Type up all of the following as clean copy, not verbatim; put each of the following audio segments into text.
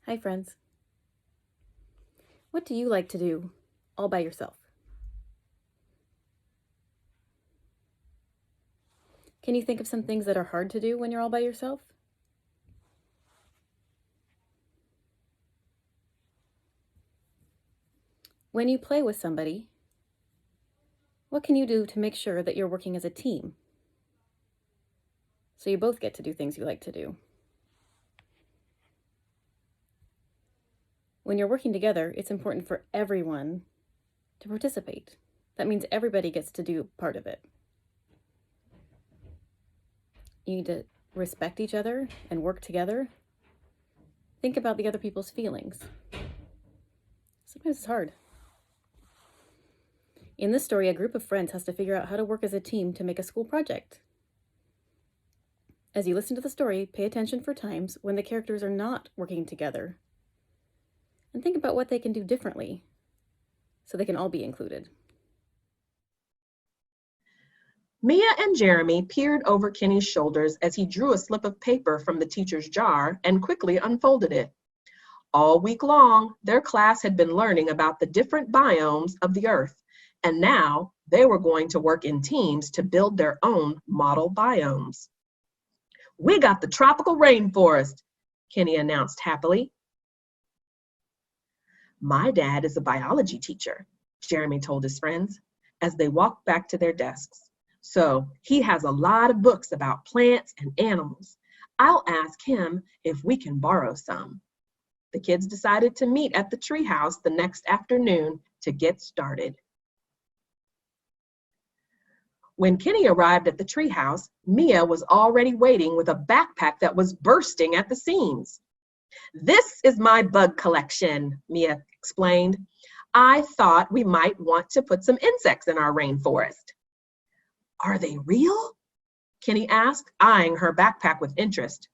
Hi, friends. What do you like to do all by yourself? Can you think of some things that are hard to do when you're all by yourself? When you play with somebody, what can you do to make sure that you're working as a team? So you both get to do things you like to do. When you're working together, it's important for everyone to participate. That means everybody gets to do part of it. You need to respect each other and work together. Think about the other people's feelings. Sometimes it's hard. In this story, a group of friends has to figure out how to work as a team to make a school project. As you listen to the story, pay attention for times when the characters are not working together. And think about what they can do differently so they can all be included. Mia and Jeremy peered over Kenny's shoulders as he drew a slip of paper from the teacher's jar and quickly unfolded it. All week long, their class had been learning about the different biomes of the Earth, and now they were going to work in teams to build their own model biomes. "We got the tropical rainforest," Kenny announced happily. "My dad is a biology teacher," Jeremy told his friends as they walked back to their desks. "So he has a lot of books about plants and animals. I'll ask him if we can borrow some." The kids decided to meet at the treehouse the next afternoon to get started. When Kenny arrived at the treehouse, Mia was already waiting with a backpack that was bursting at the seams. "This is my bug collection," Mia explained. "I thought we might want to put some insects in our rainforest." "Are they real?" Kenny asked, eyeing her backpack with interest.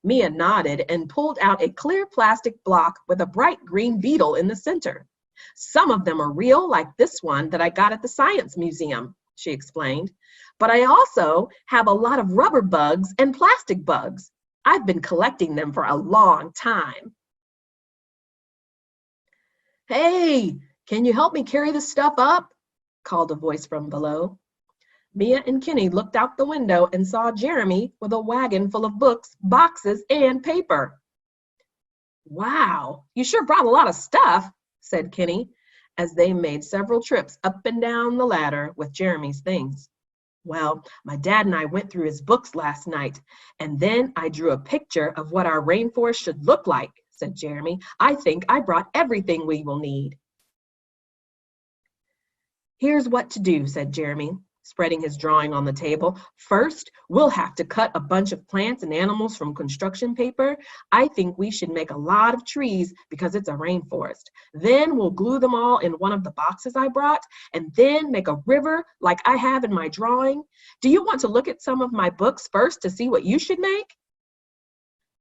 Mia nodded and pulled out a clear plastic block with a bright green beetle in the center. "Some of them are real, like this one that I got at the Science Museum," she explained. "But I also have a lot of rubber bugs and plastic bugs. I've been collecting them for a long time." "Hey, can you help me carry this stuff up?" called a voice from below. Mia and Kenny looked out the window and saw Jeremy with a wagon full of books, boxes, and paper. "Wow, you sure brought a lot of stuff," said Kenny, as they made several trips up and down the ladder with Jeremy's things. "Well, my dad and I went through his books last night, and then I drew a picture of what our rainforest should look like," said Jeremy. "I think I brought everything we will need." "Here's what to do," said Jeremy, spreading his drawing on the table. "First, we'll have to cut a bunch of plants and animals from construction paper. I think we should make a lot of trees because it's a rainforest. Then we'll glue them all in one of the boxes I brought, and then make a river like I have in my drawing. Do you want to look at some of my books first to see what you should make?"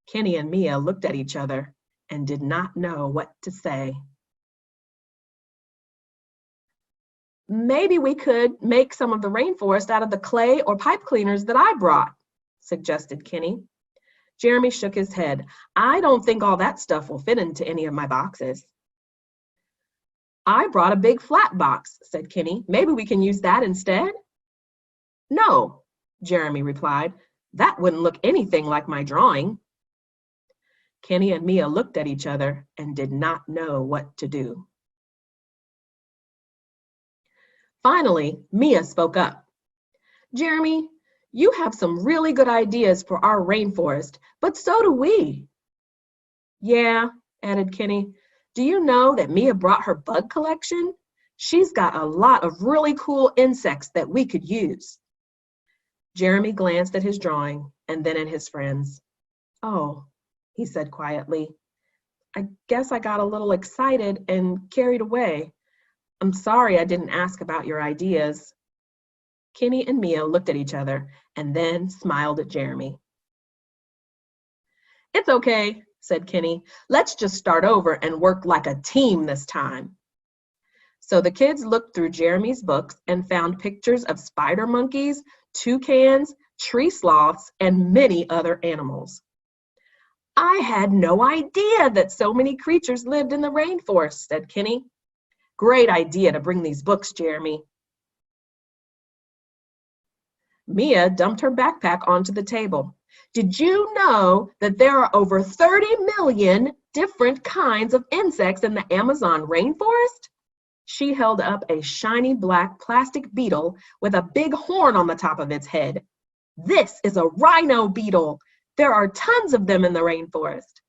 Kenny and Mia looked at each other and did not know what to say. "Maybe we could make some of the rainforest out of the clay or pipe cleaners that I brought," suggested Kenny. Jeremy shook his head. "I don't think all that stuff will fit into any of my boxes." "I brought a big flat box," said Kenny. "Maybe we can use that instead?" "No," Jeremy replied. "That wouldn't look anything like my drawing." Kenny and Mia looked at each other and did not know what to do. Finally, Mia spoke up. "Jeremy, you have some really good ideas for our rainforest, but so do we." "Yeah," added Kenny. "Do you know that Mia brought her bug collection? She's got a lot of really cool insects that we could use." Jeremy glanced at his drawing and then at his friends. "Oh," he said quietly, "I guess I got a little excited and carried away. I'm sorry I didn't ask about your ideas." Kenny and Mia looked at each other and then smiled at Jeremy. "It's okay," said Kenny. "Let's just start over and work like a team this time." So the kids looked through Jeremy's books and found pictures of spider monkeys, toucans, tree sloths, and many other animals. I had no idea that so many creatures lived in the rainforest, said Kenny. Great idea to bring these books, Jeremy. Mia dumped her backpack onto the table. Did you know that there are over 30 million different kinds of insects in the Amazon rainforest? She held up a shiny black plastic beetle with a big horn on the top of its head. This is a rhino beetle. There are tons of them in the rainforest.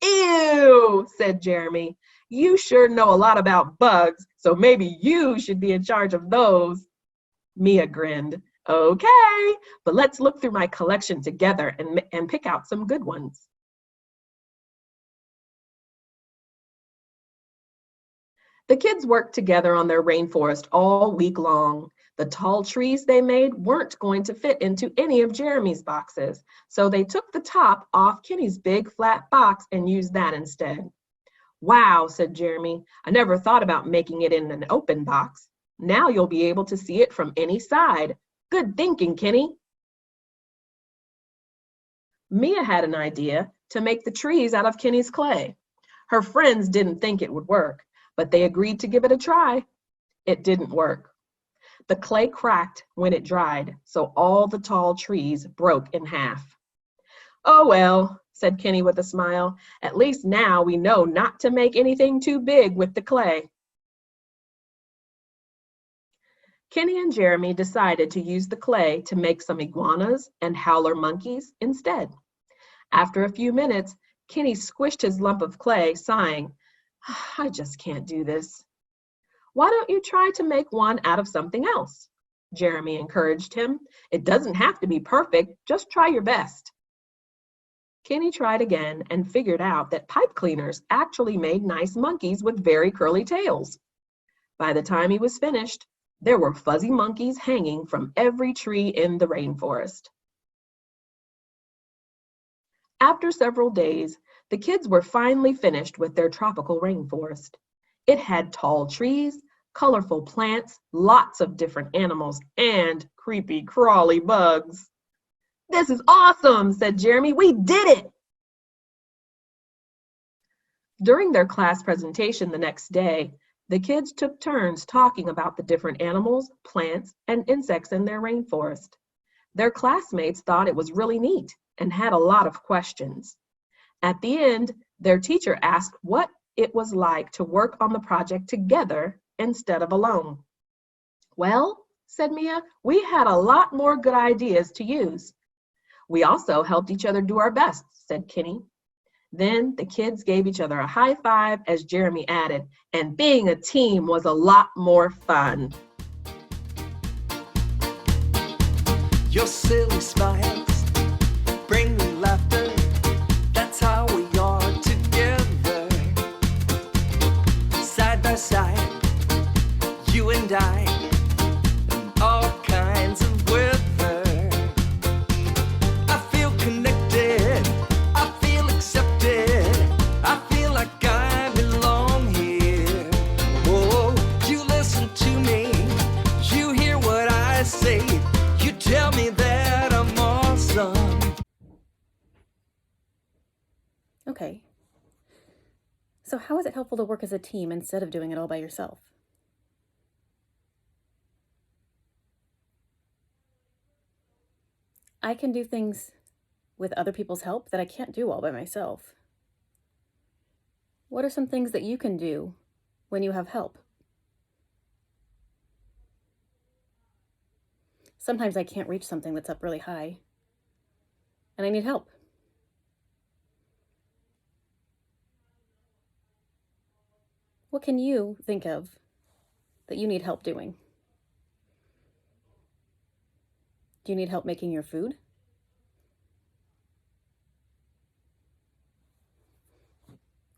Ew, said Jeremy. You sure know a lot about bugs, so maybe you should be in charge of those. Mia grinned. Okay, but let's look through my collection together and pick out some good ones. The kids worked together on their rainforest all week long. The tall trees they made weren't going to fit into any of Jeremy's boxes, so they took the top off Kenny's big flat box and used that instead. Wow, said Jeremy, I never thought about making it in an open box. Now you'll be able to see it from any side. Good thinking, Kenny. Mia had an idea to make the trees out of Kenny's clay. Her friends didn't think it would work, but they agreed to give it a try. It didn't work. The clay cracked when it dried, so all the tall trees broke in half. Oh well, said Kenny with a smile. At least now we know not to make anything too big with the clay. Kenny and Jeremy decided to use the clay to make some iguanas and howler monkeys instead. After a few minutes, Kenny squished his lump of clay, sighing, I just can't do this. Why don't you try to make one out of something else? Jeremy encouraged him. It doesn't have to be perfect, just try your best. Kenny tried again and figured out that pipe cleaners actually made nice monkeys with very curly tails. By the time he was finished, there were fuzzy monkeys hanging from every tree in the rainforest. After several days, the kids were finally finished with their tropical rainforest. It had tall trees, colorful plants, lots of different animals, and creepy crawly bugs. This is awesome, said Jeremy. We did it! During their class presentation the next day, the kids took turns talking about the different animals, plants, and insects in their rainforest. Their classmates thought it was really neat and had a lot of questions. At the end, their teacher asked what it was like to work on the project together instead of alone. Well, said Mia, we had a lot more good ideas to use. We also helped each other do our best, said Kenny. Then the kids gave each other a high five as Jeremy added, and being a team was a lot more fun. Your silly smiles bring me laughter. That's how we are together. Side by side, you and I, in all kinds of weather. I feel connected, I feel accepted, I feel like I belong here. Oh, you listen to me, you hear what I say. You tell me that I'm awesome. Okay. So how is it helpful to work as a team instead of doing it all by yourself? I can do things with other people's help that I can't do all by myself. What are some things that you can do when you have help? Sometimes I can't reach something that's up really high, and I need help. What can you think of that you need help doing? Do you need help making your food?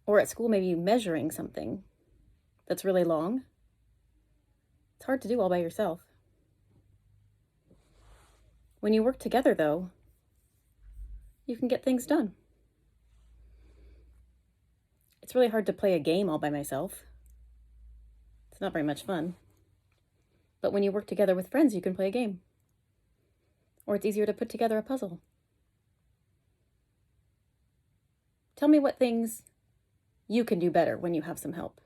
Or at school, maybe measuring something that's really long? It's hard to do all by yourself. When you work together, though, you can get things done. It's really hard to play a game all by myself. It's not very much fun. But when you work together with friends, you can play a game. Or it's easier to put together a puzzle. Tell me what things you can do better when you have some help.